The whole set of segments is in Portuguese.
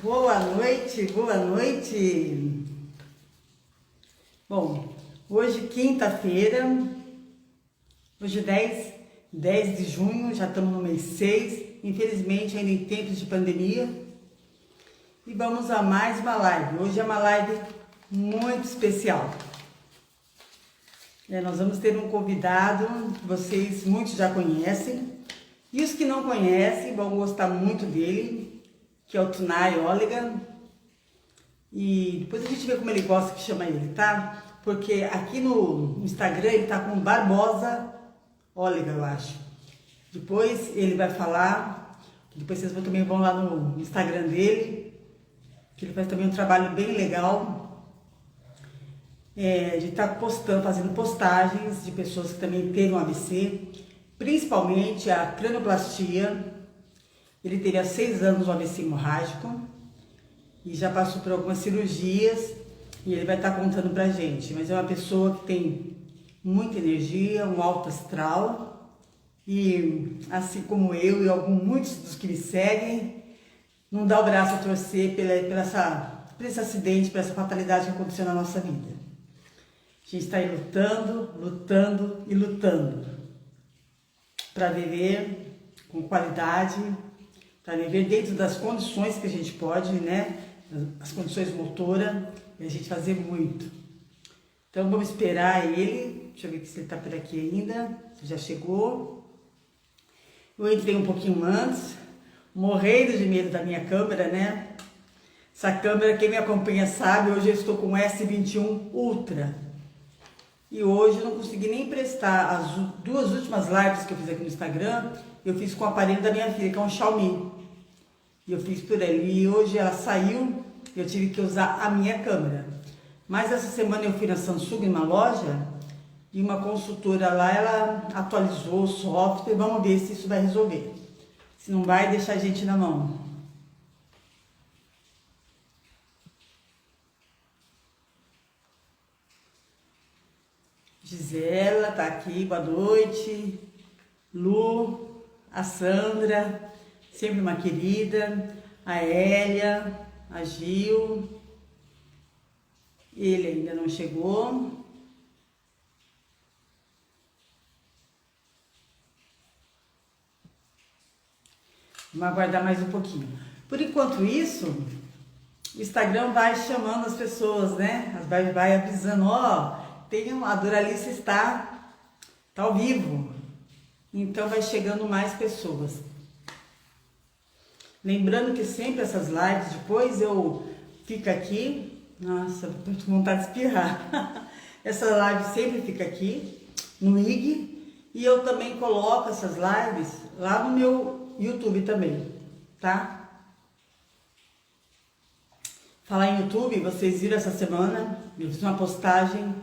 Boa noite, boa noite. Bom, hoje quinta-feira, hoje 10 de junho, já estamos no mês 6, infelizmente ainda em tempos de pandemia. E vamos a mais uma live. Hoje é uma live muito especial. Nós vamos ter um convidado que vocês muitos já conhecem. E os que não conhecem vão gostar muito dele, que é o Tunay Oligan. E depois a gente vê como ele gosta que chama ele, tá? Porque aqui no Instagram ele tá com Barbosa Oligan, eu acho. Depois ele vai falar, depois vocês também vão lá no Instagram dele, que ele faz também um trabalho bem legal. De estar fazendo postagens de pessoas que também teve um AVC, principalmente a cranioplastia. Ele teve há 6 anos um AVC hemorrágico e já passou por algumas cirurgias e ele vai estar contando pra gente. Mas é uma pessoa que tem muita energia, um alto astral e, assim como eu e muitos dos que me seguem, não dá o braço a torcer por esse acidente, por essa fatalidade que aconteceu na nossa vida. A gente está aí lutando, lutando e lutando para viver com qualidade, para viver dentro das condições que a gente pode, né? As condições motoras, e a gente fazer muito. Então vamos esperar ele. Deixa eu ver se ele está por aqui ainda. Se já chegou. Eu entrei um pouquinho antes, morrendo de medo da minha câmera, né? Essa câmera, quem me acompanha sabe, hoje eu estou com o S21 Ultra. E hoje eu não consegui nem prestar as 2 últimas lives que eu fiz aqui no Instagram, eu fiz com o aparelho da minha filha, que é um Xiaomi. E eu fiz por ele. E hoje ela saiu, eu tive que usar a minha câmera. Mas essa semana eu fui na Samsung, numa loja, e uma consultora lá, ela atualizou o software. Vamos ver se isso vai resolver. Se não vai, deixar a gente na mão. Gisela tá aqui, boa noite. Lu, a Sandra, sempre uma querida. A Hélia, a Gil. Ele ainda não chegou. Vamos aguardar mais um pouquinho. Por enquanto isso, o Instagram vai chamando as pessoas, né? Vai avisando, a Doralice está ao vivo. Então vai chegando mais pessoas. Lembrando que sempre essas lives, depois eu fico aqui. Nossa, tô com vontade de espirrar. Essa live sempre fica aqui no IG. E eu também coloco essas lives lá no meu YouTube também, tá? Falar em YouTube, vocês viram essa semana, eu fiz uma postagem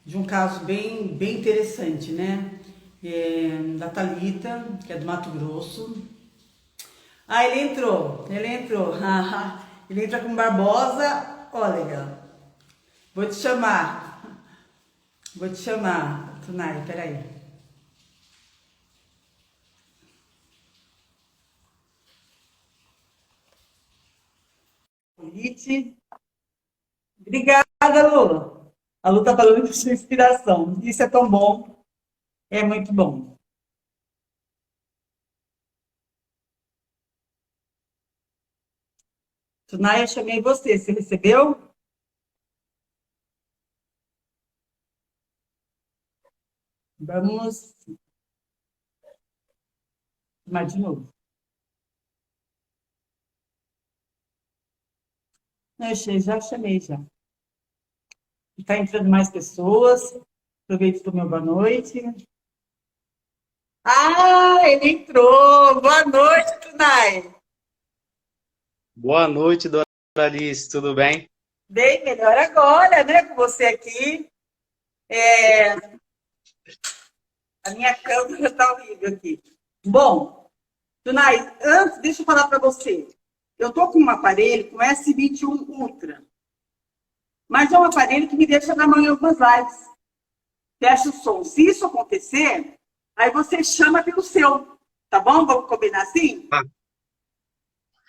de um caso bem interessante, né? Da Thalita, que é do Mato Grosso. Ah, ele entrou. Ele entra com Barbosa. Olha, vou te chamar, Tunay, peraí. Obrigada, Lu. A Lu tá falando de sua inspiração. Isso é tão bom. É muito bom. Tunay, eu chamei você. Você recebeu? Vamos chamar de novo. Já chamei já. Está entrando mais pessoas. Aproveito do meu boa noite. Ah, ele entrou! Boa noite, Tunay! Boa noite, dona Alice, tudo bem? Bem melhor agora, né? Com você aqui. A minha câmera está horrível aqui. Bom, Tunay, antes, deixa eu falar para você. Eu tô com um aparelho com S21 Ultra. Mas é um aparelho que me deixa na mão em algumas lives. Fecha o som. Se isso acontecer, aí você chama pelo seu. Tá bom? Vamos combinar assim? Ah,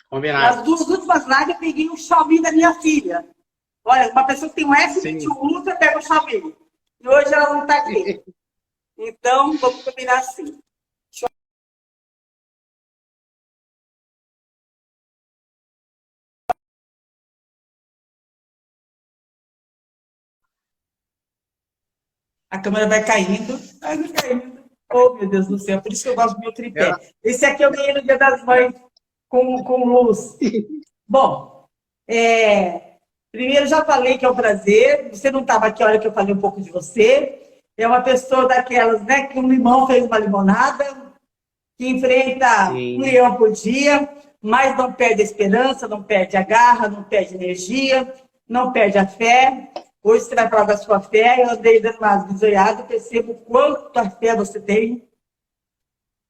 Combinado. Nas duas últimas lives eu peguei o Xiaomi da minha filha. Olha, uma pessoa que tem um Sim. S21 Ultra pega o Xiaomi. E hoje ela não está aqui. Então, vamos combinar assim. A câmera vai caindo. Vai caindo. Oh, meu Deus do céu. Por isso que eu gosto do meu Ela- tripé. Esse aqui eu ganhei no Dia das Mães com luz. Bom, primeiro já falei que é um prazer. Você não estava aqui a hora que eu falei um pouco de você. É uma pessoa daquelas, né, que um limão fez uma limonada, que enfrenta um Sim. leão por dia, mas não perde a esperança, não perde a garra, não perde a energia, não perde a fé. Hoje você vai falar da sua fé, eu andei dando umas bisoiadas, percebo o quanto a fé você tem.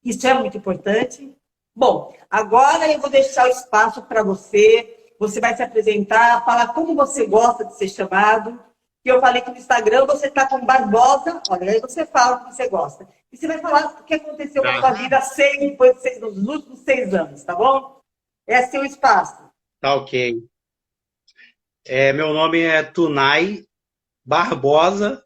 Isso é muito importante. Bom, agora eu vou deixar o espaço para você. Você vai se apresentar, falar como você gosta de ser chamado. Que eu falei que no Instagram você está com Barbosa. Olha, aí você fala o que você gosta. E você vai falar o que aconteceu na Tá, sua vida nos últimos 6 anos, tá bom? É seu espaço. tá ok. Meu nome é Tunay Barbosa,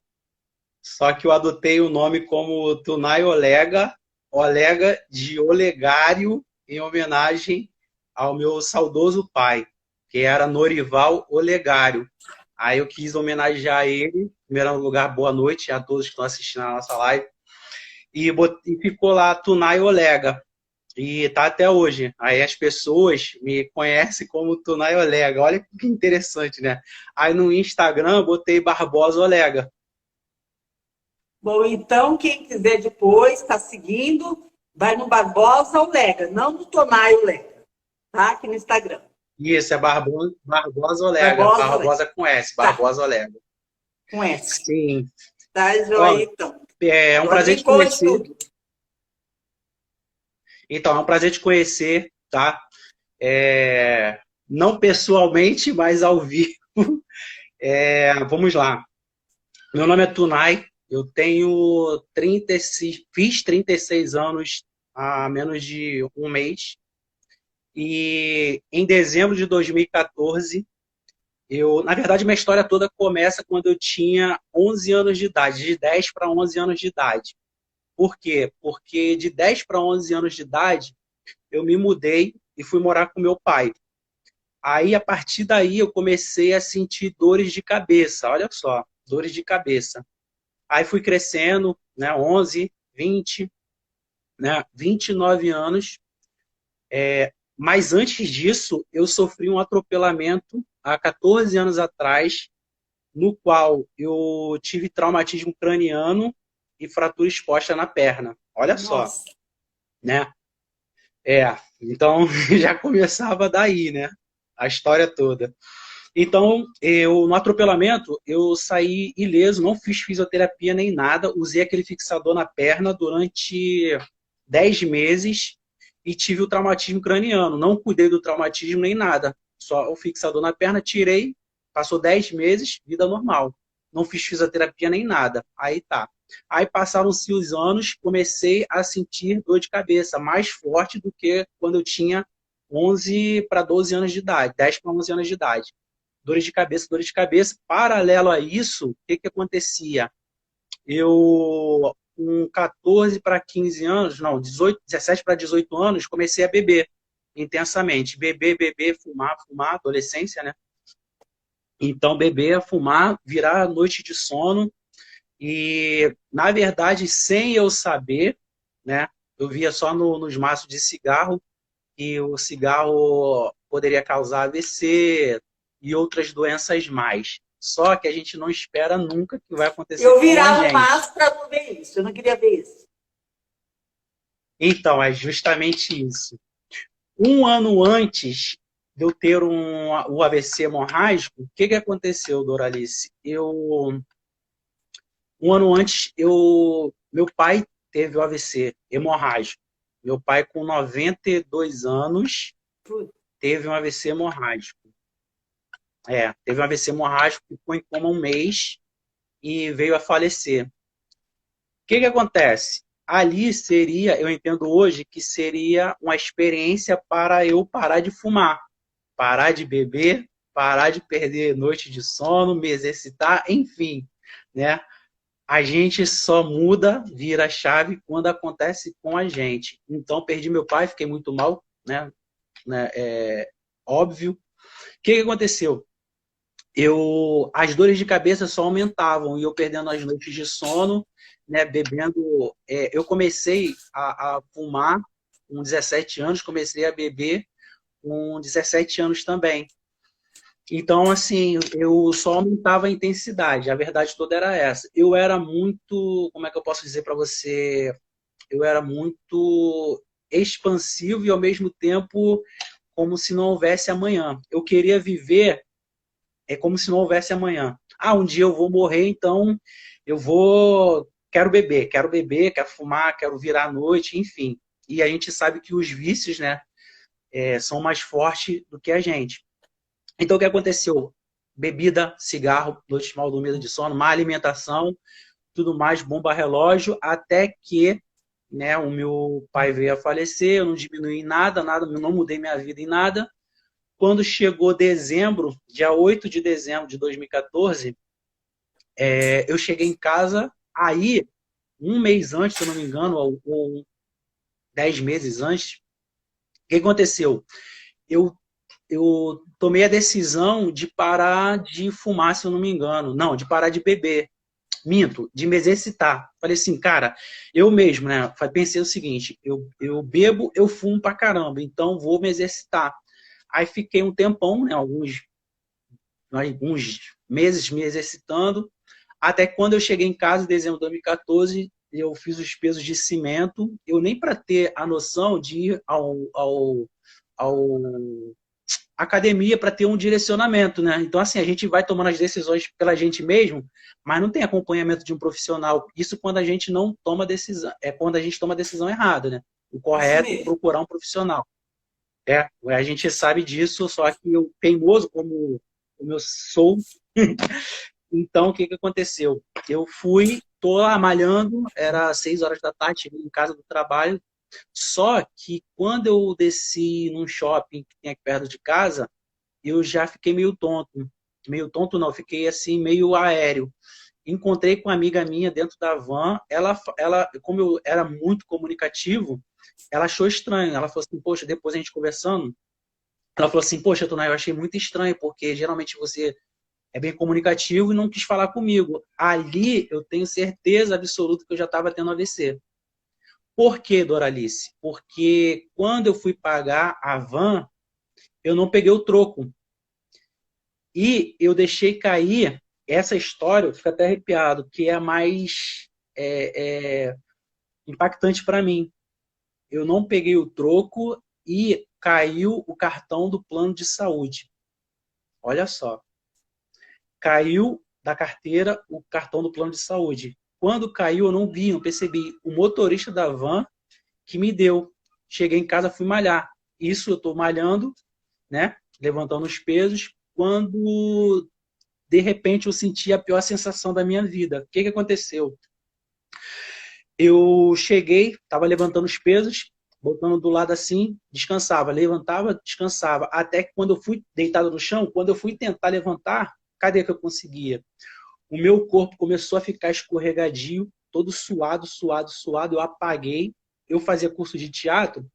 só que eu adotei o nome como Tunay Olega, Olega de Olegário, em homenagem ao meu saudoso pai, que era Norival Olegário. Aí eu quis homenagear ele. Em primeiro lugar, boa noite a todos que estão assistindo a nossa live. E ficou lá Tunay Olega. E tá até hoje. Aí as pessoas me conhecem como Tunay Olega. Olha que interessante, né? Aí no Instagram eu botei Barbosa Olega. Bom, então, quem quiser depois, está seguindo, vai no Barbosa Olega, não no Tonai Olega, tá? Aqui no Instagram. Isso, é Barbosa Olega. Barbosa Olega. Barbosa com S, Tá, Barbosa Olega. com S. Sim. Tá, Ó, joia, então. é um Agora prazer me te conte conhecer. tudo. Então, é um prazer te conhecer, tá? Não pessoalmente, mas ao vivo. Vamos lá. Meu nome é Tunay, eu tenho 36, fiz 36 anos há menos de um mês. E em dezembro de 2014, na verdade, minha história toda começa quando eu tinha 11 anos de idade, de 10 para 11 anos de idade. Por quê? Porque de 10 para 11 anos de idade, eu me mudei e fui morar com meu pai. Aí, a partir daí, eu comecei a sentir dores de cabeça, olha só, dores de cabeça. Aí fui crescendo, né, 11, 20, né, 29 anos. Mas antes disso, eu sofri um atropelamento há 14 anos atrás, no qual eu tive traumatismo craniano e fratura exposta na perna. Olha só, Nossa. né? Então já começava daí, né? A história toda. Então, no atropelamento, eu saí ileso, não fiz fisioterapia nem nada, usei aquele fixador na perna durante 10 meses e tive o traumatismo craniano. Não cuidei do traumatismo nem nada, só o fixador na perna, tirei, passou 10 meses, vida normal. Não fiz fisioterapia nem nada. Aí tá. Aí passaram-se os anos, comecei a sentir dor de cabeça mais forte do que quando eu tinha 11 para 12 anos de idade, 10 para 11 anos de idade. Dores de cabeça, dores de cabeça. Paralelo a isso, o que acontecia? Eu, com 14 para 15 anos, não, 17 para 18 anos, comecei a beber intensamente. Beber, fumar, adolescência, né? Então, beber, fumar, virar noite de sono. E, na verdade, sem eu saber, né? Eu via só nos maços de cigarro que o cigarro poderia causar AVC e outras doenças mais. Só que a gente não espera nunca que vai acontecer Eu com a virava o gente. maço para não ver isso, eu não queria ver isso. Então, é justamente isso. Um ano antes de eu ter o AVC hemorrágico, o que aconteceu, Doralice? Um ano antes, meu pai teve o AVC hemorrágico. Meu pai, com 92 anos, teve um AVC hemorrágico. Teve um AVC hemorrágico, ficou em coma um mês e veio a falecer. O que acontece? ali seria, eu entendo hoje, que seria uma experiência para eu parar de fumar, parar de beber, parar de perder noite de sono, me exercitar, enfim, né? A gente só muda, vira a chave quando acontece com a gente. Então, perdi meu pai, fiquei muito mal, né? Óbvio. O que aconteceu? As dores de cabeça só aumentavam e eu perdendo as noites de sono, né, bebendo. Eu comecei a fumar com 17 anos, comecei a beber com 17 anos também. Então, assim, eu só aumentava a intensidade. A verdade toda era essa. Eu era muito, como é que eu posso dizer para você? Eu era muito expansivo e, ao mesmo tempo, como se não houvesse amanhã. Eu queria viver como se não houvesse amanhã. Ah, um dia eu vou morrer, então eu vou. Quero beber, quero fumar, quero virar à noite, enfim. E a gente sabe que os vícios, né, são mais fortes do que a gente. Então, o que aconteceu? Bebida, cigarro, noite mal dormida de sono, má alimentação, tudo mais, bomba relógio, até que, né, o meu pai veio a falecer, eu não diminui em nada, não mudei minha vida em nada. Quando chegou dezembro, dia 8 de dezembro de 2014, eu cheguei em casa, aí, um mês antes, se eu não me engano, ou 10 meses antes, o que aconteceu? Eu eu tomei a decisão de parar de fumar, se eu não me engano. Não, de parar de beber. Minto, de me exercitar. Falei assim, cara, eu mesmo, né? Pensei o seguinte, eu bebo, eu fumo pra caramba, então vou me exercitar. Aí fiquei um tempão, né? Alguns meses me exercitando, até que quando eu cheguei em casa, em dezembro de 2014, eu fiz os pesos de cimento. Eu nem para ter a noção de ir ao academia para ter um direcionamento, né? Então, assim, a gente vai tomando as decisões pela gente mesmo, mas não tem acompanhamento de um profissional. Isso quando a gente não toma decisão, quando a gente toma a decisão errada, né? O Isso correto é mesmo. procurar um profissional. A gente sabe disso, só que eu, teimoso como eu sou, então o que aconteceu? Eu tô lá malhando, era 6 horas da tarde, cheguei em casa do trabalho, só que quando eu desci num shopping que tem aqui perto de casa, eu já fiquei meio tonto. Meio tonto não, fiquei assim, meio aéreo. Encontrei com uma amiga minha dentro da van, como eu era muito comunicativo, ela achou estranho. Ela falou assim, poxa, depois a gente conversando, ela falou assim, poxa, Tunay, eu achei muito estranho, porque geralmente você é bem comunicativo e não quis falar comigo. Ali eu tenho certeza absoluta que eu já estava tendo AVC. Por quê, Doralice? Porque quando eu fui pagar a van, eu não peguei o troco. E eu deixei cair essa história, eu fico até arrepiado, que é a mais impactante para mim. Eu não peguei o troco e caiu o cartão do plano de saúde. Olha só. Caiu da carteira o cartão do plano de saúde. Quando caiu, eu não vi, não percebi. O motorista da van que me deu. Cheguei em casa, fui malhar. Isso eu estou malhando, né? Levantando os pesos. Quando de repente eu senti a pior sensação da minha vida. O que aconteceu? Eu cheguei, estava levantando os pesos, botando do lado assim, descansava, levantava, descansava. Até que quando eu fui deitado no chão, quando eu fui tentar levantar, cadê que eu conseguia? O meu corpo começou a ficar escorregadio, todo suado, suado, suado. Eu apaguei. Eu fazia curso de teatro,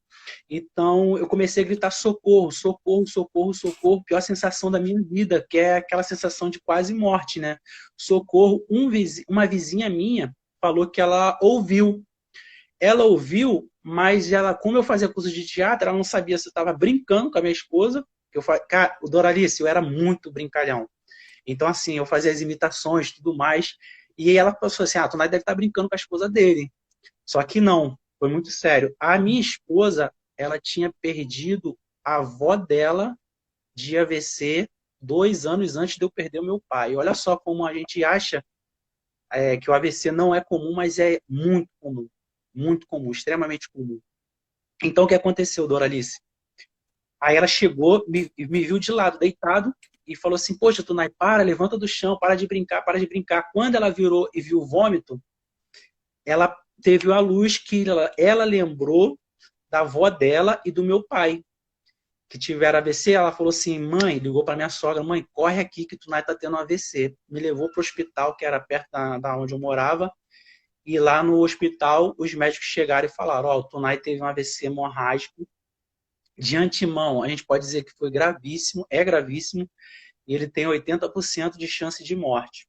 então eu comecei a gritar socorro, socorro, socorro, socorro. Pior sensação da minha vida, que é aquela sensação de quase morte, né? Socorro. Uma vizinha minha falou que ela ouviu. Ela ouviu, mas ela, como eu fazia curso de teatro, ela não sabia se eu estava brincando com a minha esposa. Cara, o Doralice, eu era muito brincalhão. Então, assim, eu fazia as imitações e tudo mais. E ela pensou assim, ah, tu deve estar brincando com a esposa dele. Só que não, foi muito sério. A minha esposa, ela tinha perdido a avó dela de AVC 2 anos antes de eu perder o meu pai. Olha só como a gente acha que o AVC não é comum, mas é muito comum, extremamente comum. Então, o que aconteceu, Doralice? Aí ela chegou, me viu de lado, deitado, e falou assim, poxa, Tunay, levanta do chão, para de brincar, para de brincar. Quando ela virou e viu o vômito, ela teve a luz que ela lembrou da avó dela e do meu pai, que tiveram AVC. Ela falou assim, mãe, ligou para minha sogra, mãe, corre aqui que Tunai tá tendo um AVC. Me levou para o hospital, que era perto da onde eu morava, e lá no hospital os médicos chegaram e falaram, ó, o Tunai teve um AVC hemorrágico. De antemão, a gente pode dizer que foi gravíssimo, é gravíssimo, e ele tem 80% de chance de morte.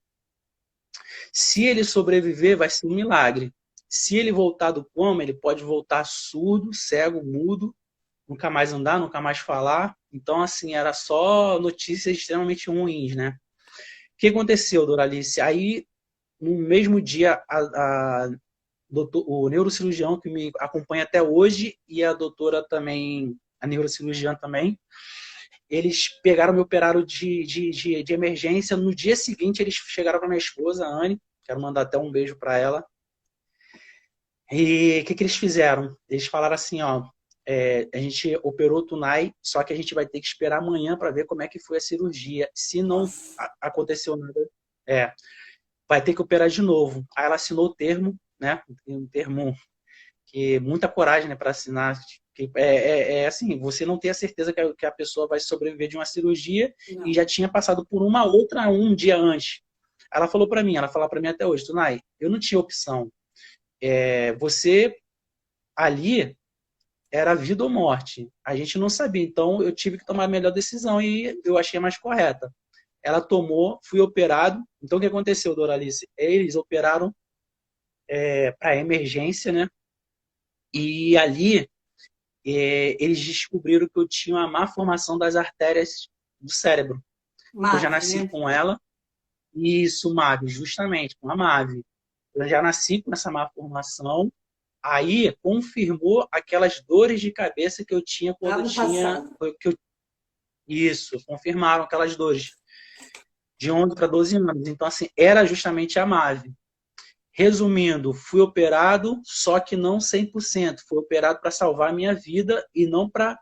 Se ele sobreviver, vai ser um milagre. Se ele voltar do coma, ele pode voltar surdo, cego, mudo, nunca mais andar, nunca mais falar. Então, assim, era só notícias extremamente ruins, né? O que aconteceu, Doralice? Aí, no mesmo dia, o neurocirurgião que me acompanha até hoje e a doutora também, a neurocirurgiã também, eles pegaram, me operaram de emergência. No dia seguinte, eles chegaram para minha esposa, a Anne, quero mandar até um beijo para ela. E o que eles fizeram? Eles falaram assim, ó, a gente operou o Tunai, só que a gente vai ter que esperar amanhã para ver como é que foi a cirurgia. Se não aconteceu nada, vai ter que operar de novo. Aí ela assinou o termo, né? Um termo que muita coragem, né, para assinar. Assim, você não tem a certeza que a pessoa vai sobreviver de uma cirurgia e já tinha passado por uma outra um dia antes. Ela falou para mim, ela fala para mim até hoje, Tunai, eu não tinha opção. Você ali era vida ou morte. A gente não sabia, então eu tive que tomar a melhor decisão e eu achei a mais correta. Ela tomou, fui operado. Então o que aconteceu, Doralice? Eles operaram para emergência, né? E ali eles descobriram que eu tinha uma má formação das artérias do cérebro. MAVE, eu já nasci, né, com ela. Isso, MAVE, justamente, com a MAVE. Eu já nasci com essa má formação. Aí confirmou aquelas dores de cabeça que eu tinha quando eu tinha. Isso, confirmaram aquelas dores. De 11 para 12 anos. Então, assim, era justamente a MAVE. Resumindo, fui operado, só que não 100%. Fui operado para salvar a minha vida e não para,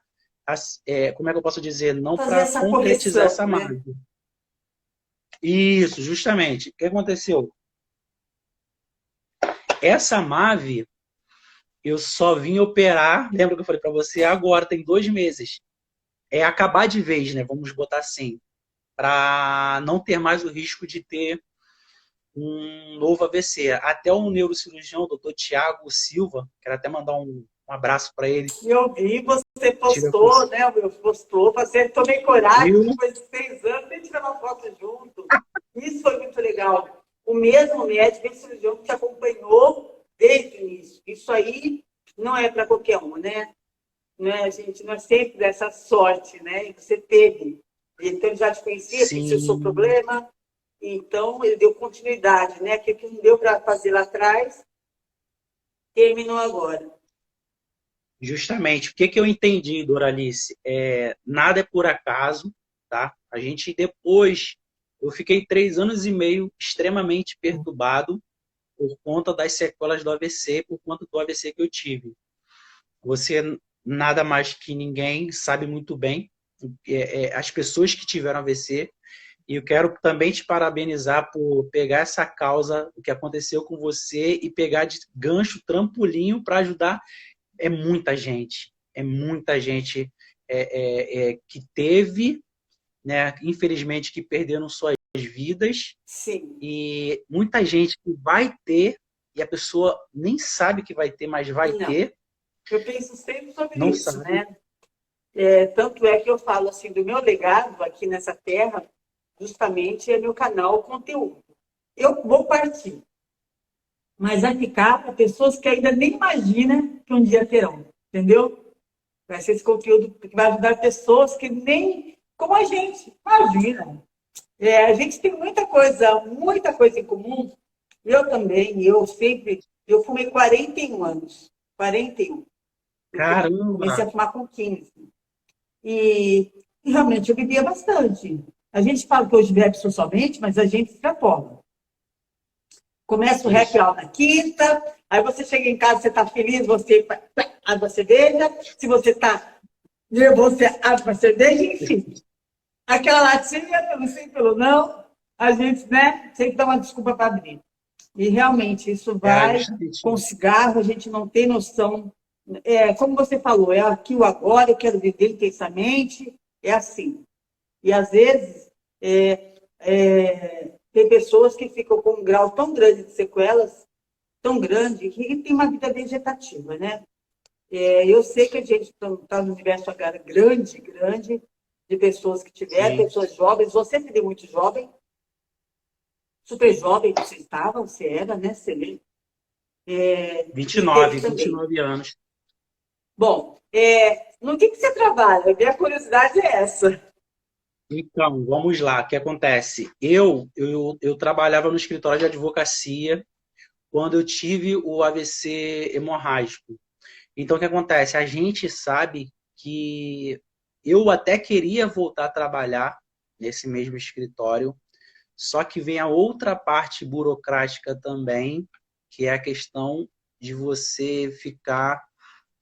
como é que eu posso dizer? Não para concretizar essa MAVE. Né? Isso, justamente. O que aconteceu? Essa MAVE, eu só vim operar, lembra que eu falei para você? Agora, tem 2 meses. É acabar de vez, né? Vamos botar assim. Para não ter mais o risco de ter um novo AVC. Até o neurocirurgião, o doutor Tiago Silva, quero até mandar um abraço para ele. Eu vi, você postou, né? Postou, você tomei coragem, depois de 6 anos, a gente tirar uma foto junto. Isso foi muito legal. O mesmo médico, o cirurgião que te acompanhou desde o início. Isso aí não é para qualquer um, né? Não é, gente, não é sempre dessa sorte, né? E você teve. Então, ele já te conhecia, tinha o seu problema. Então, ele deu continuidade, né? Aquilo que não deu para fazer lá atrás, terminou agora. Justamente. O que eu entendi, Doralice? Nada é por acaso, tá? A gente depois... Eu fiquei 3 anos e meio extremamente perturbado por conta das sequelas do AVC, por conta do AVC que eu tive. Você, nada mais que ninguém, sabe muito bem as pessoas que tiveram AVC. E eu quero também te parabenizar por pegar essa causa, o que aconteceu com você, e pegar de gancho, trampolim para ajudar. É muita gente que teve, né, infelizmente, que perderam suas vidas. Sim. E muita gente que vai ter, e a pessoa nem sabe que vai ter, mas vai ter. Eu penso sempre sobre não isso, sabe. né? Tanto é que eu falo assim, do meu legado aqui nessa terra, justamente é meu canal, o conteúdo. Eu vou partir, mas vai ficar para pessoas que ainda nem imaginam que um dia terão, entendeu? Vai ser esse conteúdo que vai ajudar pessoas que nem, como a gente, imagina. A gente tem muita coisa em comum. Eu também, eu fumei 41 anos, 41. Caramba! Comecei a fumar com 15. E realmente eu bebia bastante. A gente fala que hoje bebe socialmente, mas a gente se transforma. Começa o happy hour na quinta, aí você chega em casa, você está feliz, você abre a cerveja. Se você está nervoso, você abre a cerveja, enfim. Aquela latinha, pelo sim, pelo não, a gente, né, sempre dá uma desculpa para abrir. E realmente isso Era vai justamente com isso. cigarro, a gente não tem noção. Como você falou, é aqui o agora, eu quero viver intensamente, é assim. E às vezes tem pessoas que ficam com um grau tão grande de sequelas, tão grande, que tem uma vida vegetativa, né? Eu sei que a gente está no universo agora grande, grande, de pessoas que tiveram, Sim, pessoas jovens. Você se deu muito jovem, super jovem, você estava, você era, né? Você lembra? E teve vinte e também. nove anos. Bom, no que você trabalha? A minha curiosidade é essa. Então, vamos lá, o que acontece? Eu trabalhava no escritório de advocacia quando eu tive o AVC hemorrágico. Então, o que acontece? A gente sabe que eu até queria voltar a trabalhar nesse mesmo escritório, só que vem a outra parte burocrática também, que é a questão de você ficar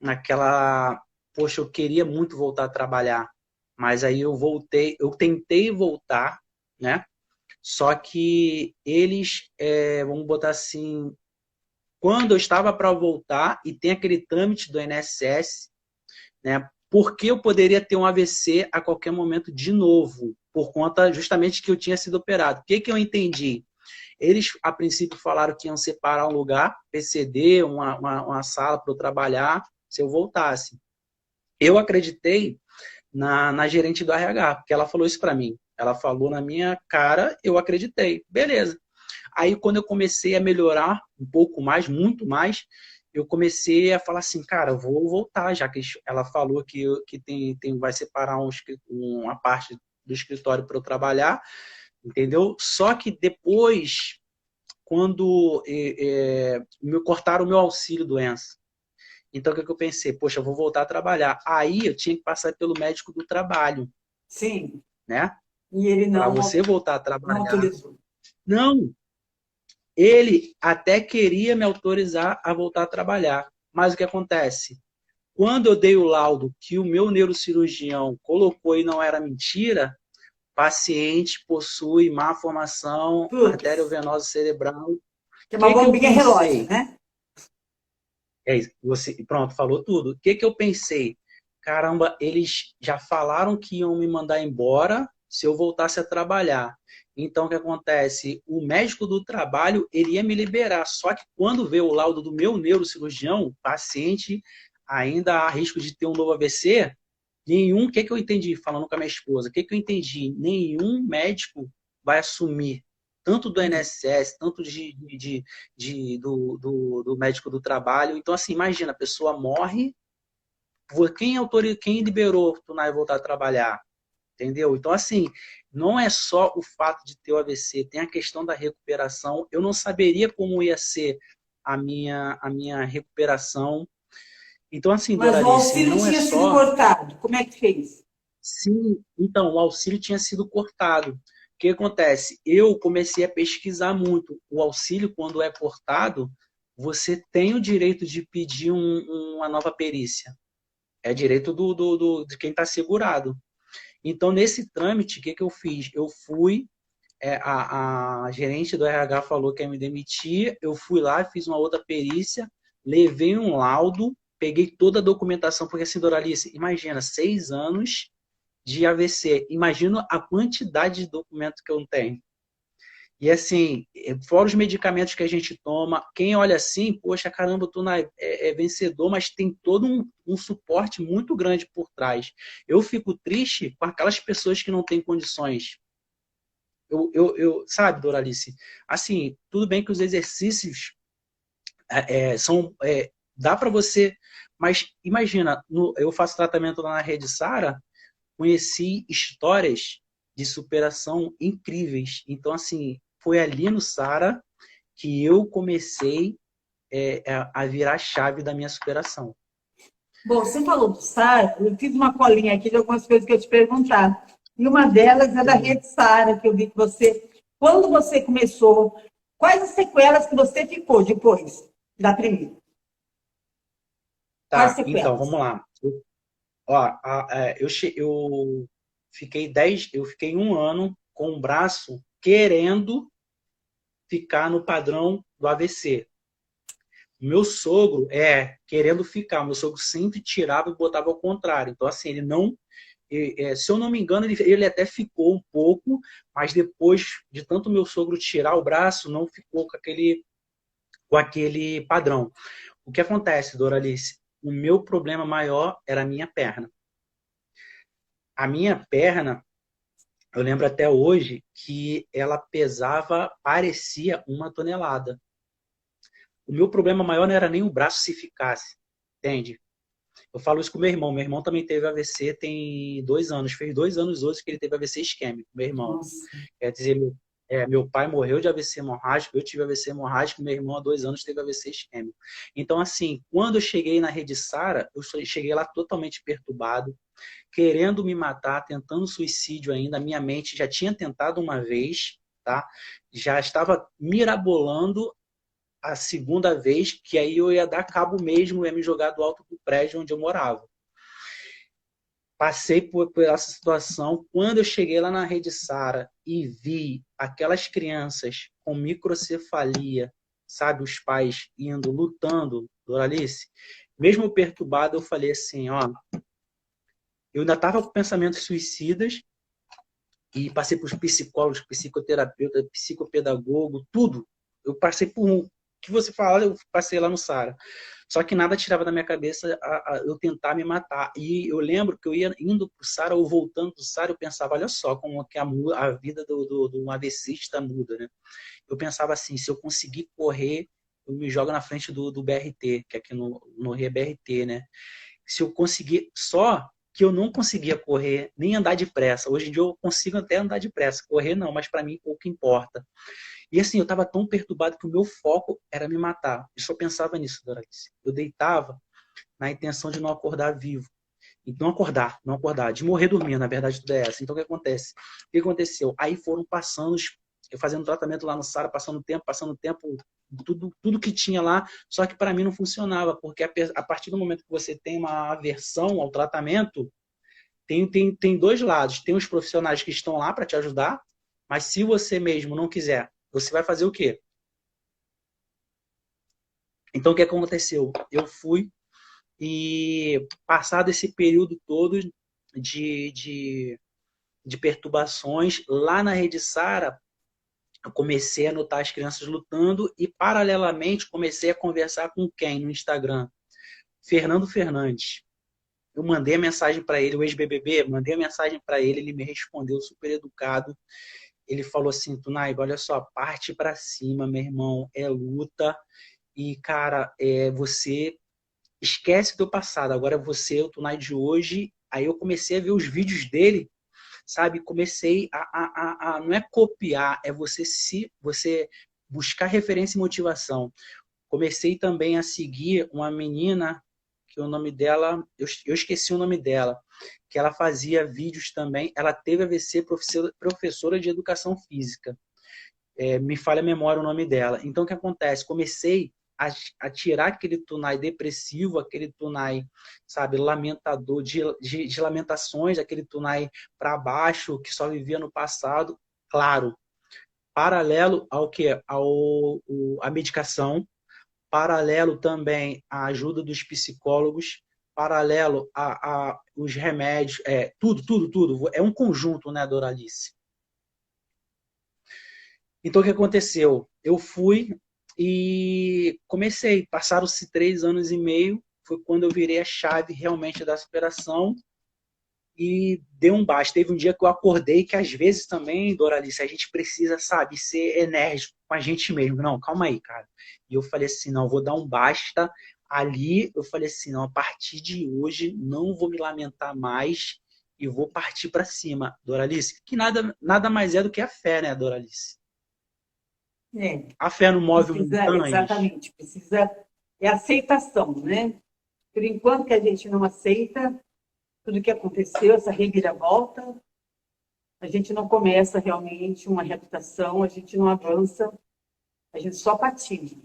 naquela, poxa, eu queria muito voltar a trabalhar, mas aí eu voltei, eu tentei voltar, né? Só que eles, vamos botar assim, quando eu estava para voltar e tem aquele trâmite do INSS, né? Porque eu poderia ter um AVC a qualquer momento de novo, por conta justamente que eu tinha sido operado. O que, que eu entendi? Eles, a princípio, falaram que iam separar um lugar, PCD, uma sala para eu trabalhar, se eu voltasse. Eu acreditei na gerente do RH, porque ela falou isso para mim. Ela falou na minha cara, eu acreditei. Beleza. Aí, quando eu comecei a melhorar um pouco mais, muito mais, eu comecei a falar assim, cara, eu vou voltar, já que ela falou que vai separar uma parte do escritório para eu trabalhar, entendeu? Só que depois, quando me cortaram o meu auxílio doença, então o que eu pensei? Poxa, eu vou voltar a trabalhar. Aí eu tinha que passar pelo médico do trabalho, Sim, né? e ele Para não, você voltar a não trabalhar. autorizou. Não, ele até queria me autorizar a voltar a trabalhar. Mas o que acontece? Quando eu dei o laudo que o meu neurocirurgião colocou e não era mentira, paciente possui má formação Putz, arteriovenosa cerebral. O que é uma que eu bombinha relógio, pensei? né? Você, pronto, falou tudo. O que eu pensei? Caramba, eles já falaram que iam me mandar embora se eu voltasse a trabalhar. Então, o que acontece? O médico do trabalho, ele ia me liberar. Só que quando veio o laudo do meu neurocirurgião, paciente ainda há risco de ter um novo AVC, nenhum, o que eu entendi falando com a minha esposa? O que eu entendi? Nenhum médico vai assumir, tanto do Sim. INSS, tanto do médico do trabalho. Então, assim, imagina, a pessoa morre, quem liberou tu não voltar a trabalhar? Entendeu? Então, assim, não é só o fato de ter o AVC, tem a questão da recuperação. Eu não saberia como ia ser a minha recuperação. Então, assim, Mas o Doralice, auxílio não é tinha sido só. cortado. Como é que fez? Sim, então, o auxílio tinha sido cortado. O que acontece? Eu comecei a pesquisar muito. O auxílio, quando é cortado, você tem o direito de pedir uma nova perícia. É direito de quem está segurado. Então, nesse trâmite, o que eu fiz? Eu fui, a gerente do RH falou que ia me demitir, eu fui lá, fiz uma outra perícia, levei um laudo, peguei toda a documentação, porque assim, Doralice, imagina, 6 anos de AVC. Imagino a quantidade de documentos que eu não tenho. E assim, fora os medicamentos que a gente toma, quem olha assim, poxa, caramba, tu é vencedor, mas tem todo um suporte muito grande por trás. Eu fico triste com aquelas pessoas que não têm condições. Sabe, Doralice? Assim, tudo bem que os exercícios são. Dá para você. Mas imagina, eu faço tratamento lá na Rede Sara, conheci histórias de superação incríveis. Então, assim, foi ali no Sara que eu comecei a virar a chave da minha superação. Bom, você falou do Sara, eu fiz uma colinha aqui de algumas coisas que eu te perguntar. E uma delas é da Sim. rede Sara, que eu vi que você, quando você começou, quais as sequelas que você ficou depois da primeira? Quais Tá, então, sequelas? vamos lá. Ó, eu fiquei 1 ano com o braço querendo ficar no padrão do AVC. Meu sogro querendo ficar. Meu sogro sempre tirava e botava ao contrário. Então, assim, ele não... se eu não me engano, ele até ficou um pouco, mas depois de tanto meu sogro tirar o braço, não ficou com aquele padrão. O que acontece, Doralice? O meu problema maior era a minha perna. A minha perna, eu lembro até hoje que ela pesava, parecia 1 tonelada. O meu problema maior não era nem o braço se ficasse, entende? Eu falo isso com meu irmão. Meu irmão também teve AVC tem 2 anos. Fez 2 anos hoje que ele teve AVC isquêmico, meu irmão. Nossa. Quer dizer, meu pai morreu de AVC hemorrágico, eu tive AVC hemorrágico, meu irmão há 2 anos teve AVC isquêmico. Então, assim, quando eu cheguei na Rede Sara, eu cheguei lá totalmente perturbado, querendo me matar, tentando suicídio ainda. A minha mente já tinha tentado uma vez, tá? Já estava mirabolando a segunda vez, que aí eu ia dar cabo mesmo, ia me jogar do alto do prédio onde eu morava. Passei por essa situação. Quando eu cheguei lá na Rede Sara e vi aquelas crianças com microcefalia, sabe, os pais indo, lutando, Doralice, mesmo perturbado, eu falei assim, ó, eu ainda estava com pensamentos suicidas e passei por psicólogos, psicoterapeuta, psicopedagogo, tudo. Eu passei por o que você fala, eu passei lá no Sara. Só que nada tirava da minha cabeça eu tentar me matar. E eu lembro que eu ia indo para o Sara ou voltando do Sara, eu pensava, olha só como que a vida do AVCista muda, né? Eu pensava assim, se eu conseguir correr, eu me jogo na frente do BRT, que aqui no Rio é BRT, né? Se eu conseguir, só que eu não conseguia correr, nem andar depressa. Hoje em dia eu consigo até andar depressa. Correr não, mas para mim pouco importa. E assim, eu estava tão perturbado que o meu foco era me matar. Eu só pensava nisso, Doralice. Eu deitava na intenção de não acordar vivo. E não acordar, de morrer dormindo, na verdade tudo é essa. Então o que acontece? O que aconteceu? Aí foram passando, eu fazendo tratamento lá no Sara, passando tempo, tudo que tinha lá, só que para mim não funcionava, porque a partir do momento que você tem uma aversão ao tratamento, tem dois lados. Tem os profissionais que estão lá para te ajudar, mas se você mesmo não quiser, você vai fazer o quê? Então o que aconteceu? Eu fui e, passado esse período todo de perturbações, lá na Rede Sara, eu comecei a notar as crianças lutando e, paralelamente, comecei a conversar com quem no Instagram? Fernando Fernandes. Eu mandei a mensagem para ele, o ex-BBB, mandei a mensagem para ele, ele me respondeu super educado. Ele falou assim, Tunaiba, olha só, parte para cima, meu irmão, é luta. E, cara, você esquece do passado, agora você é o Tunai de hoje. Aí eu comecei a ver os vídeos dele, sabe? Comecei não é copiar, é você buscar referência e motivação. Comecei também a seguir uma menina, que o nome dela, eu esqueci o nome dela, que ela fazia vídeos também, ela teve AVC, professora de educação física. Me falha a memória o nome dela. Então o que acontece? Comecei a tirar aquele Tunai depressivo, aquele Tunai, sabe, lamentador, de lamentações, aquele Tunai para baixo, que só vivia no passado, claro, paralelo ao que? A medicação, paralelo também à ajuda dos psicólogos, paralelo a os remédios, tudo. É um conjunto, né, Doralice? Então, o que aconteceu? Eu fui e comecei. Passaram-se 3 anos e meio. Foi quando eu virei a chave realmente da superação e deu um basta. Teve um dia que eu acordei que, às vezes também, Doralice, a gente precisa, sabe, ser enérgico com a gente mesmo. Não, calma aí, cara. E eu falei assim, não, vou dar um basta. Ali, eu falei assim, não, a partir de hoje, não vou me lamentar mais e vou partir para cima, Doralice. Que nada mais é do que a fé, né, Doralice? É, A fé não move precisa, montanhas. exatamente, precisa, é aceitação, né? Por enquanto que a gente não aceita tudo que aconteceu, essa reviravolta, a gente não começa realmente uma reabilitação, a gente não avança, a gente só patina.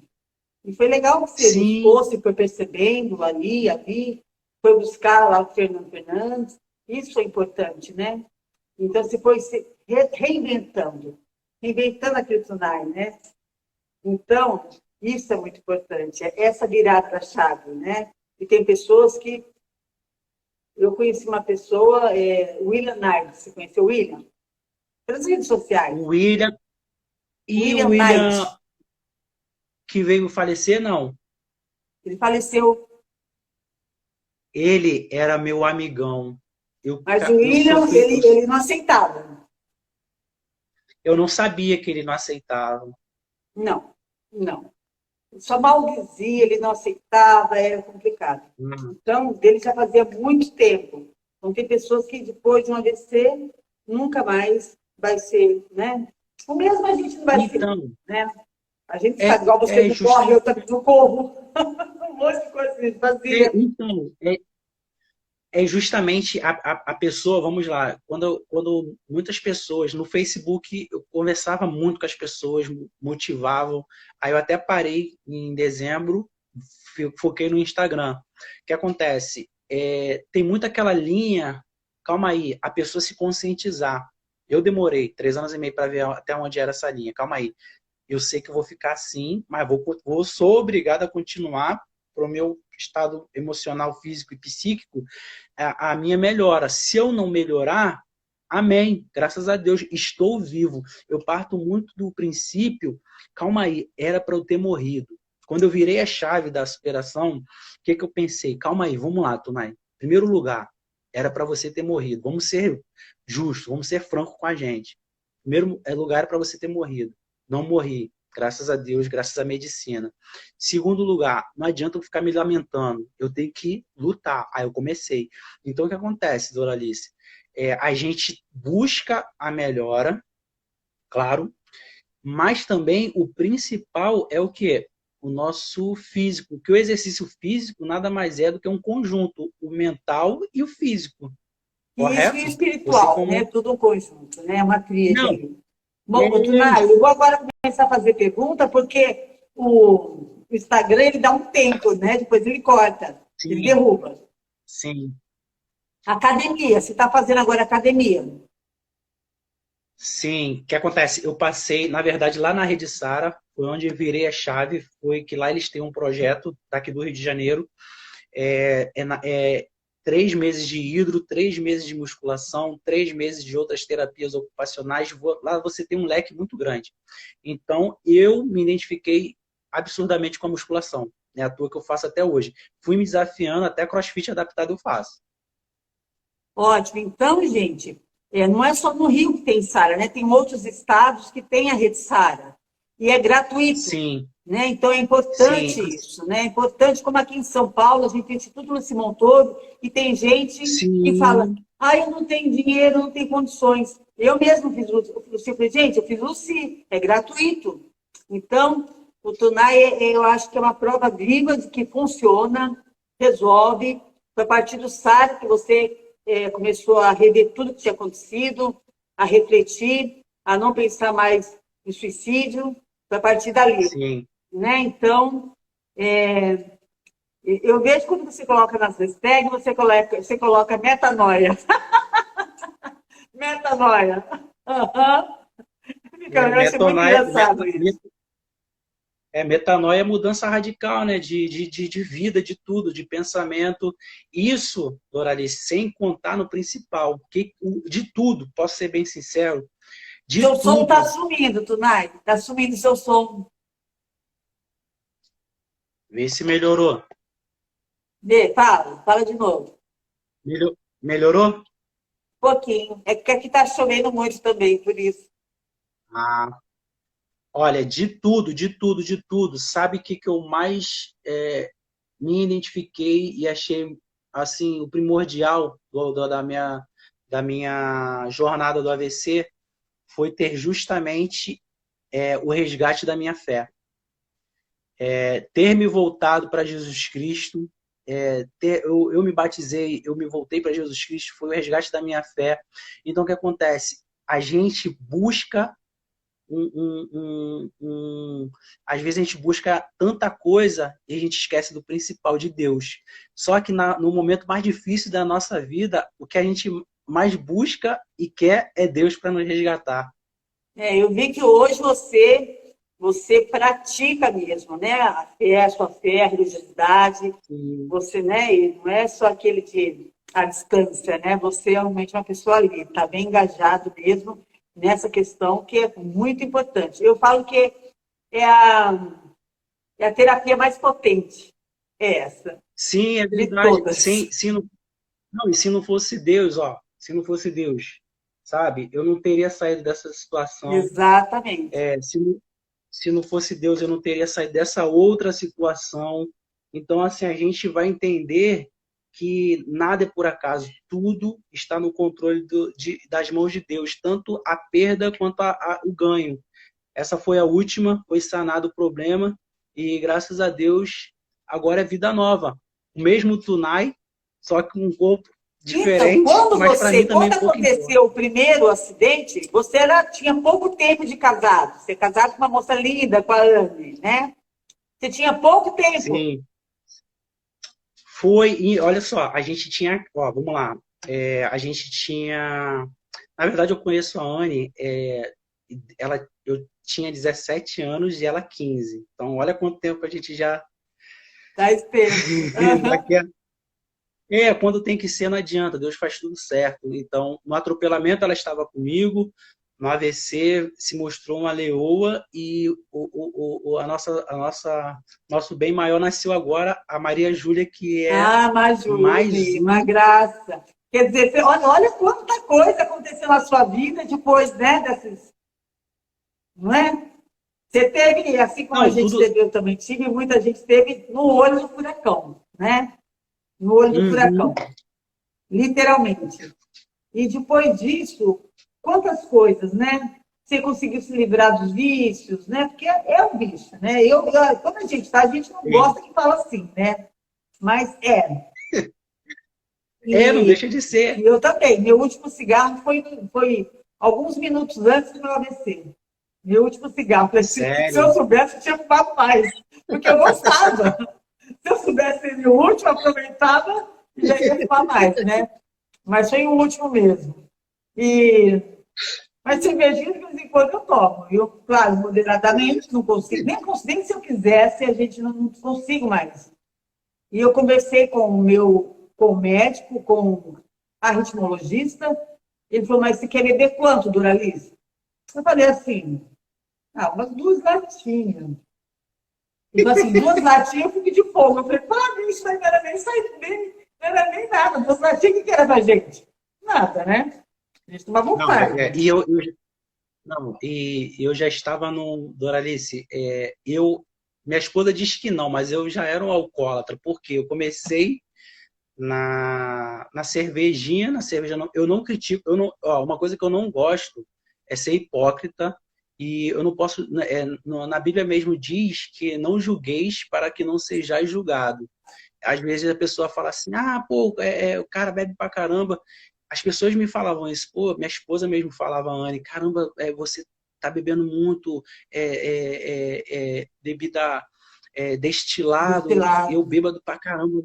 E foi legal que você Sim, fosse, foi percebendo ali, foi buscar lá o Fernando Fernandes, isso foi importante, né? Então, você foi se reinventando a Kryptonite, né? Então, isso é muito importante, é essa virada-chave, né? E tem pessoas que... Eu conheci uma pessoa, William Knight, você conheceu o William? Pelas redes sociais. O William e o William Knight, William que veio falecer, não. ele faleceu, Ele era meu amigão. mas o Eu William, sofri, ele não aceitava. eu não sabia que ele não aceitava. Não, não. Só maldizia, ele não aceitava, era complicado. Hum. Então, dele já fazia muito tempo. Então, tem pessoas que depois de um AVC nunca mais vai ser, né? O mesmo a gente não vai ser, Então, né? A gente é, sabe, igual você é não just... corre, eu também não corro. Um monte de coisa que a gente fazia. então, é justamente a pessoa, vamos lá, quando muitas pessoas, no Facebook, eu conversava muito com as pessoas, motivavam, aí eu até parei em dezembro, foquei no Instagram. O que acontece? Tem muito aquela linha, calma aí, a pessoa se conscientizar. Eu demorei 3 anos e meio para ver até onde era essa linha, calma aí. Eu sei que eu vou ficar assim, mas sou obrigado a continuar para o meu estado emocional, físico e psíquico, a minha melhora. Se eu não melhorar, amém. Graças a Deus, estou vivo. Eu parto muito do princípio, calma aí, era para eu ter morrido. Quando eu virei a chave da superação, o que eu pensei? Calma aí, vamos lá, Tunai. Primeiro lugar, era para você ter morrido. Vamos ser justos, vamos ser francos com a gente. Primeiro lugar era para você ter morrido. Não morri. Graças a Deus, graças à medicina. Segundo lugar, não adianta eu ficar me lamentando. Eu tenho que lutar. Aí eu comecei. Então, o que acontece, Doralice? A gente busca a melhora, claro, mas também o principal é o quê? O nosso físico. Que o exercício físico nada mais é do que um conjunto, o mental e o físico. Físico e Correto? Você espiritual, né? como... Tudo um conjunto, né? Uma tríade Não, aí. Bom, Tunay, eu vou agora começar a fazer pergunta, porque o Instagram ele dá um tempo, né? Depois ele corta, ele sim, derruba. sim. Academia, você está fazendo agora academia. Sim, o que acontece? Eu passei, na verdade, lá na Rede Sara, foi onde eu virei a chave, foi que lá eles têm um projeto daqui do Rio de Janeiro, é 3 meses de hidro, 3 meses de musculação, 3 meses de outras terapias ocupacionais, lá você tem um leque muito grande. Então, eu me identifiquei absurdamente com a musculação, é a tua que eu faço até hoje. Fui me desafiando, até CrossFit adaptado eu faço. Ótimo. Então, gente, não é só no Rio que tem Sara, né? Tem outros estados que têm a rede Sara. E é gratuito, Sim, né? Então é sim, importante isso, né? É importante, como aqui em São Paulo, a gente tem Instituto Luci Montoro, e tem gente que fala, sim, eu não tenho dinheiro, não tenho condições. Eu mesmo fiz Luci, eu falei, gente, eu fiz Luci, é gratuito. Então, o Tunai, eu acho que é uma prova viva de que funciona, resolve. Foi a partir do Sara que você começou a rever tudo que tinha acontecido, a refletir, a não pensar mais em suicídio, foi a partir dali. sim. Né? Então, eu vejo quando você coloca nas hashtags, você coloca metanoia. Metanoia. Uhum. É, Eu achei muito metanoia, engraçado isso. metanoia é mudança radical, né? De vida, de tudo, de pensamento. Isso, Doralice, sem contar no principal, de tudo, posso ser bem sincero, de Seu som está tudo. sumindo, Tunai. Está sumindo seu som. Vê se melhorou. Vê, fala de novo. Melhorou? Um pouquinho. É que aqui está chovendo muito também, por isso. Ah, olha, de tudo, de tudo, de tudo. Sabe o que eu mais me identifiquei e achei assim o primordial da minha jornada do AVC foi ter justamente o resgate da minha fé. Ter me voltado para Jesus Cristo, eu me batizei, eu me voltei para Jesus Cristo, foi o resgate da minha fé. Então, o que acontece? A gente busca às vezes a gente busca tanta coisa e a gente esquece do principal, de Deus. Só que no momento mais difícil da nossa vida, o que a gente mais busca e quer é Deus para nos resgatar. Eu vi que hoje você você pratica mesmo, né? A sua fé, a religiosidade, Sim. você, né? E não é só aquele de a distância, né? Você é realmente uma pessoa ali, está bem engajado mesmo nessa questão que é muito importante. Eu falo que é a, é a terapia mais potente, é essa, Sim, é de verdade. todas. Se não, não, e se não fosse Deus, ó, se não fosse Deus, sabe, eu não teria saído dessa situação. Exatamente. Se não fosse Deus, eu não teria saído dessa outra situação. Então, assim, a gente vai entender que nada é por acaso, tudo está no controle das mãos de Deus, tanto a perda quanto o ganho. Essa foi a última, foi sanado o problema, e graças a Deus, agora é vida nova. O mesmo Tunai, só que com um corpo Então, diferente, mas para mim também quando pouco importa. aconteceu o primeiro acidente, você tinha pouco tempo de casado. Você é casado com uma moça linda, com a Anne, né? Você tinha pouco tempo. Sim, foi, e olha só, a gente tinha, ó, vamos lá, a gente tinha, na verdade eu conheço a Anne, eu tinha 17 anos e ela 15, então olha quanto tempo a gente já, Faz tempo. já Uhum. quer, quando tem que ser não adianta, Deus faz tudo certo, então no atropelamento ela estava comigo, no AVC se mostrou uma leoa e nosso bem maior nasceu agora, a Maria Júlia, que é Ah, mais Majule, uma um. graça. Quer dizer, olha quanta coisa aconteceu na sua vida depois, né, desses, não é? Você teve, assim como a Não, gente tudo. teve, eu também tive, muita gente teve no olho do furacão, né? No olho do Uhum. furacão, literalmente. E depois disso, quantas coisas, né? Você conseguiu se livrar dos vícios, né? Porque é um vício, né? Quando a gente não Sim. gosta que fala assim, né? Mas é. Não E, deixa de ser. e eu também. Meu último cigarro foi alguns minutos antes do meu AVC. Meu último cigarro. Falei, se eu Sério. soubesse, eu tinha fumado mais. Porque eu gostava. Se eu soubesse ser o último, aproveitava e já ia fumar mais, né? Mas foi o último mesmo. E, mas cervejinha de vez em quando eu tomo. Eu, claro, moderadamente, não consigo. Nem se eu quisesse, a gente não consigo mais. E eu conversei com o médico, com a ritmologista. Ele falou, mas você quer beber quanto, Doralice? Eu falei assim, umas 2 latinhas. Ele falou assim, 2 latinhas eu fico de fogo. Eu falei, isso não era nem sair bem, não era nem nada. 2 latinhas, o que era da gente? Nada, né? A gente tomava um Não, fardo. não, e eu já estava no Doralice. Minha esposa disse que não, mas eu já era um alcoólatra, porque eu comecei na cervejinha, na cerveja não, eu não critico, uma coisa que eu não gosto é ser hipócrita, e eu não posso, na Bíblia mesmo diz que não julgueis para que não sejais julgado. Às vezes a pessoa fala assim, pô, o cara bebe pra caramba. As pessoas me falavam isso, pô, minha esposa mesmo falava, Anne, caramba, você tá bebendo muito bebida Desse destilado, eu lado. bêbado pra caramba,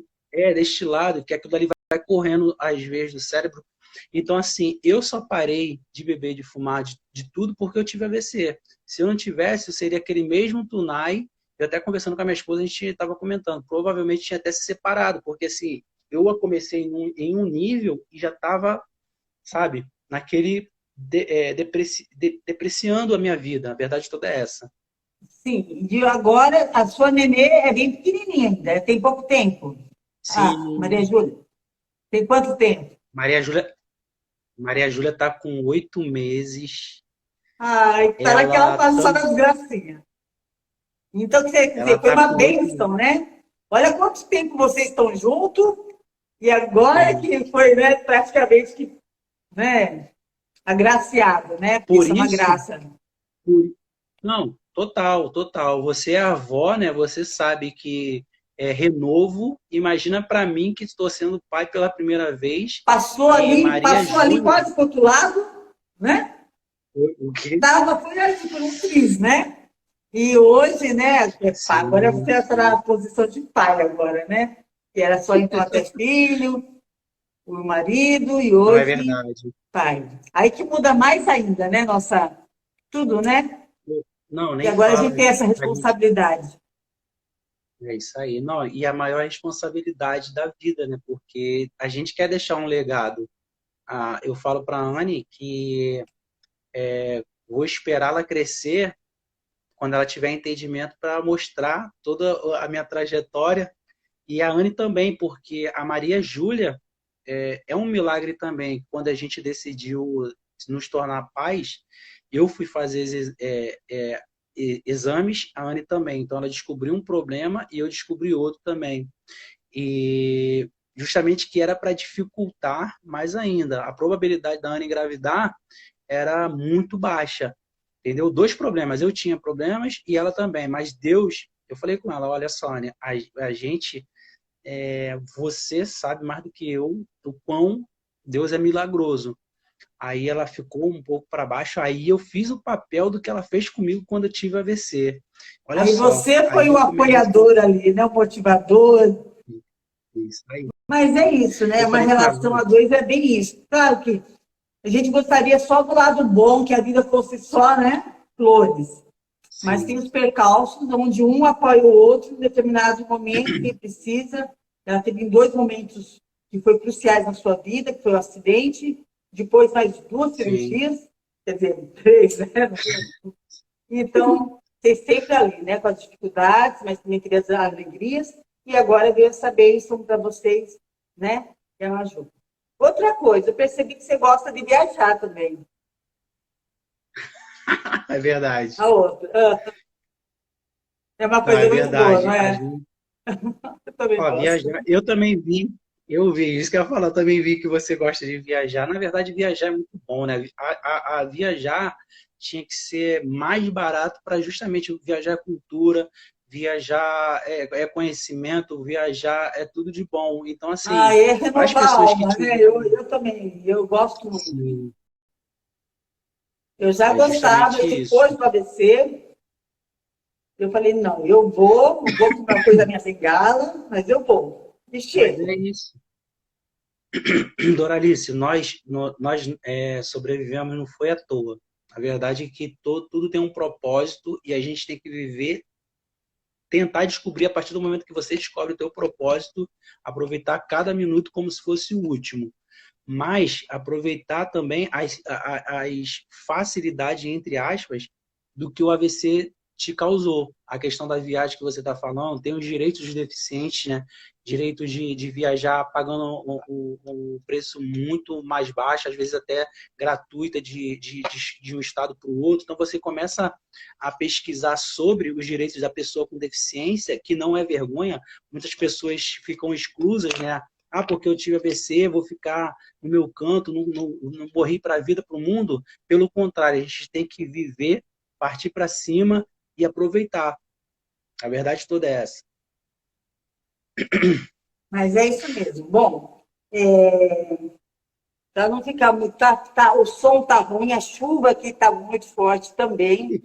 destilado, que aquilo ali vai correndo às vezes do cérebro. Então, assim, eu só parei de beber, de fumar, de tudo, porque eu tive AVC. Se eu não tivesse, eu seria aquele mesmo Tunai. Eu até conversando com a minha esposa, a gente estava comentando, provavelmente tinha até se separado, porque assim, eu comecei em um nível e já estava, sabe, naquele depreciando a minha vida. A verdade toda é essa. Sim, de agora a sua nenê é bem pequenininha ainda, tem pouco tempo. Maria Sim, Júlia, tem quanto tempo? Maria Júlia, Maria Júlia tá com 8 meses. Tá naquela Ela fase só tam, das gracinhas. Então, quer ela dizer, foi tá uma com 8 meses. bênção, né? Olha quanto tempo vocês estão juntos e agora Sim. que foi, né, praticamente que, né, agraciado, né? Porque Por isso é uma isso, graça. por- não, total, total. Você é avó, né? Você sabe que é renovo. Imagina para mim que estou sendo pai pela primeira vez e Maria Passou ali Júlia, quase para o outro lado, né? o quê? Foi ali por um triz, né? E hoje, né, agora Sim, você está na posição de pai agora, né? Que era só então até filho, o marido e não é hoje verdade. pai. Aí que muda mais ainda, né? Tudo, né? Não, E nem agora a fala. gente tem essa responsabilidade. É isso aí. Não, e a maior responsabilidade da vida, né? Porque a gente quer deixar um legado. Ah, eu falo para a Anne que vou esperá-la crescer quando ela tiver entendimento para mostrar toda a minha trajetória. E a Anne também, porque a Maria Júlia é um milagre também. Quando a gente decidiu nos tornar pais, eu fui fazer exames, a Anne também. Então ela descobriu um problema e eu descobri outro também. E justamente que era para dificultar mais ainda. A probabilidade da Anne engravidar era muito baixa. Entendeu? Dois problemas. Eu tinha problemas e ela também. Mas Deus, eu falei com ela, olha só, né? A gente, você sabe mais do que eu o quão Deus é milagroso. Aí ela ficou um pouco para baixo. Aí eu fiz o papel do que ela fez comigo quando eu tive AVC. Olha Aí só. você foi Aí o eu comecei. apoiador ali, né? O motivador. Isso aí. Mas é isso, né? Eu Uma falei com ela, relação a dois é bem isso. Claro que a gente gostaria só do lado bom, que a vida fosse só, né? Flores. Mas tem sim, os percalços, onde um apoia o outro em determinado momento, quem precisa. Ela teve dois momentos que foram cruciais na sua vida, que foi o acidente, depois mais duas sim. cirurgias, quer dizer, três, né? Então, vocês sempre ali, né? Com as dificuldades, mas também queria as alegrias. E agora veio essa bênção para vocês, né? Que é uma ajuda. Outra coisa, eu percebi que você gosta de viajar também. É verdade. A outra. É uma Não, é coisa muito boa, não verdade. é? Eu também Ó, gosto. viajar, eu também vi, eu vi, isso que eu ia falar, eu também vi que você gosta de viajar. Na verdade, viajar é muito bom, né? A viajar tinha que ser mais barato para justamente viajar é cultura, viajar conhecimento, viajar é tudo de bom. Então, Ah, assim, é para as renovar a pessoas que alma, né? tiveram, Eu também, eu gosto muito. assim, Eu já é gostava, justamente e depois isso. do ABC, eu falei, não, eu vou, não vou comprar coisa da minha bengala, mas eu vou. E Mas é chego. isso. Doralice, nós sobrevivemos não foi à toa. A verdade é que tudo tem um propósito e a gente tem que viver, tentar descobrir a partir do momento que você descobre o teu propósito, aproveitar cada minuto como se fosse o último. Mas aproveitar também as facilidades, entre aspas, do que o AVC te causou. A questão da viagem que você está falando, tem os direitos dos deficientes, né? Direitos de viajar pagando um preço muito mais baixo, às vezes até gratuita de um estado para o outro. Então você começa a pesquisar sobre os direitos da pessoa com deficiência, que não é vergonha. Muitas pessoas ficam exclusas, né? Ah, porque eu tive AVC, vou ficar no meu canto, não morri para a vida, para o mundo. Pelo contrário, a gente tem que viver, partir para cima e aproveitar. A verdade toda é essa. Mas é isso mesmo. Bom, para não ficar muito. O som tá ruim, a chuva aqui está muito forte também,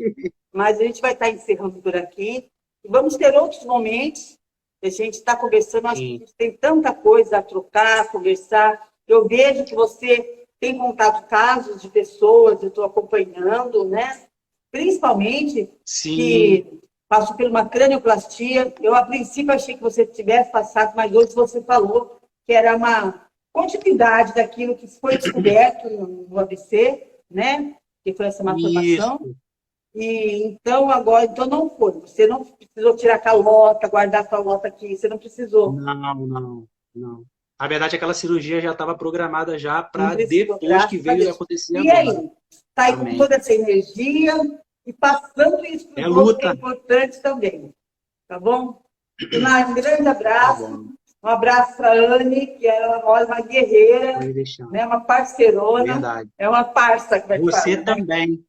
mas a gente vai estar encerrando por aqui. E vamos ter outros momentos. A gente está conversando, acho que a Sim, gente tem tanta coisa a trocar, a conversar. Eu vejo que você tem contado casos de pessoas, eu estou acompanhando, né? Principalmente sim, que passou por uma cranioplastia. Eu, a princípio, achei que você tivesse passado, mas hoje você falou que era uma continuidade daquilo que foi descoberto no ABC, né? Que foi essa malformação. isso. E então agora, então não foi. Você não precisou tirar calota, guardar a calota aqui. Você não precisou. Não, não, não. A verdade, aquela cirurgia já estava programada já Não para precisou, depois que graças a veio Deus. acontecer E agora. aí? Está aí com Amém. toda essa energia e passando isso para É os outros, que é luta. importante também. Tá bom? Tunai, um grande Tá abraço. bom. Um abraço para a Anne, que é uma guerreira, Pode deixar. né? Uma parceirona. Verdade. É uma parça que vai te Você falar, né? também.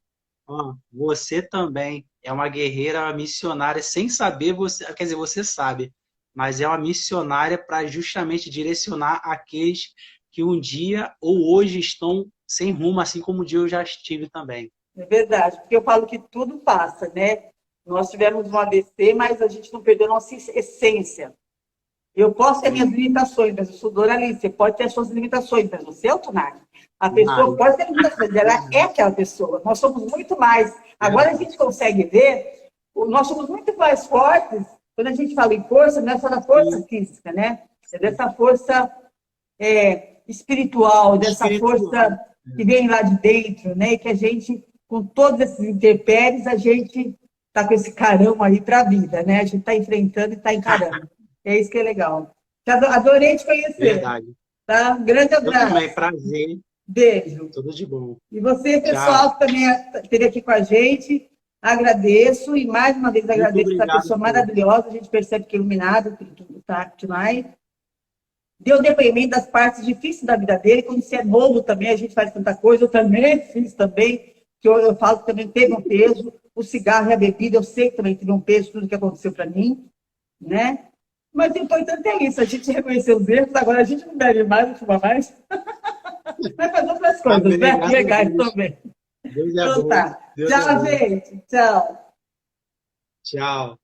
Ó, você também é uma guerreira, uma missionária, sem saber, você, quer dizer, você sabe, mas é uma missionária para justamente direcionar aqueles que um dia ou hoje estão sem rumo, assim como um dia eu já estive também. É verdade, porque eu falo que tudo passa, né? Nós tivemos um AVC, mas a gente não perdeu a nossa essência. Eu posso ter minhas limitações, mas eu sou Doralice. Você pode ter as suas limitações, mas você é o Tunari. A pessoa pode ter limitações, ela é aquela pessoa. Nós somos muito mais. Agora a gente consegue ver, nós somos muito mais fortes. Quando a gente fala em força, não é só da força física, né? É dessa força espiritual, dessa força que vem lá de dentro, né? E que a gente, com todos esses intempéries, a gente tá com esse carão aí para a vida, né? A gente está enfrentando e está encarando. É isso que é legal. Adorei te conhecer. Verdade. Tá? Um grande Eu abraço. também, prazer. Beijo. Tudo de bom. E você, pessoal, que também esteve aqui com a gente, agradeço. E mais uma vez agradeço essa pessoa maravilhosa. A gente percebe que é iluminado, tudo tá demais. Deu depoimento das partes difíceis da vida dele. Quando você é novo também, a gente faz tanta coisa. Eu também fiz também, que eu falo que também teve um peso. O cigarro e a bebida, eu sei que também teve um peso, tudo que aconteceu para mim, né? Mas o importante é isso, a gente reconheceu os erros, agora a gente não bebe mais, não fuma mais. Vai fazer outras coisas, né? Legais também. Deus é então bom. tá. Deus Tchau, é bom. gente. Tchau. Tchau.